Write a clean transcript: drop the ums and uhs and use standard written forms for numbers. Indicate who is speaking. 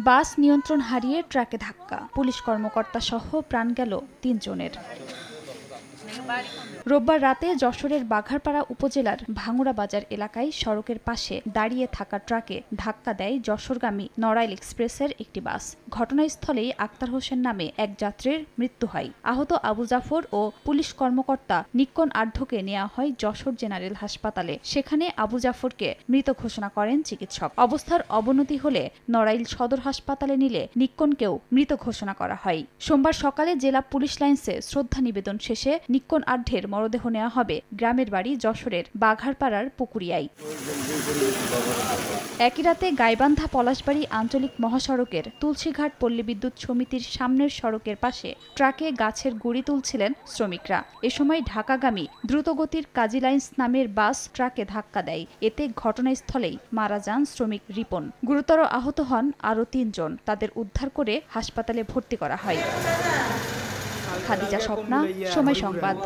Speaker 1: বাস নিয়ন্ত্রণ হারিয়ে ট্রাকে ধাক্কা, পুলিশ কর্মকর্তা সহ প্রাণ গেল ৩ জনের। রোববার রাতে যশোরের বাঘারপাড়া উপজেলার ভাঙ্গুড়া বাজার এলাকায় সড়কের পাশে দাঁড়িয়ে থাকা ট্রাকে ধাক্কা দেয় যশোরগামী নড়াইল এক্সপ্রেসের একটি বাস। ঘটনাস্থলেই আক্তার হোসেন নামে এক যাত্রীর মৃত্যু হয়। আহত আবু জাফর ও পুলিশ কর্মকর্তা নিক্কন আঢ্যকে নেওয়া হয় যশোর জেনারেল হাসপাতালে। সেখানে আবু জাফরকে মৃত ঘোষণা করেন চিকিৎসক। অবস্থার অবনতি হলে নড়াইল সদর হাসপাতালে নিলে নিক্কনকেও মৃত ঘোষণা করা হয়। সোমবার সকালে জেলা পুলিশ লাইন্সে শ্রদ্ধা নিবেদন শেষে নিক্কন আঢ্যের মরদেহ নেওয়া হবে গ্রামের বাড়ি যশোরের বাঘারপাড়ার পুকুরিয়ায়। একই রাতে গাইবান্ধা পলাশবাড়ী আঞ্চলিক মহাসড়কের তুলসীঘাট পল্লী বিদ্যুৎ সমিতির সামনের সড়কের পাশে ট্রাকে গাছের গুঁড়ি তুলছিলেন শ্রমিকরা। এ সময় ঢাকাগামী দ্রুতগতির কাজী লাইন্স নামের বাস ট্রাকে ধাক্কা দেয়। এতে ঘটনাস্থলেই মারা যান শ্রমিক রিপন। গুরুতর আহত হন আরও ৩ জন। তাদের উদ্ধার করে হাসপাতালে ভর্তি করা হয়। খাদিজা স্বপ্না, সময় সংবাদ।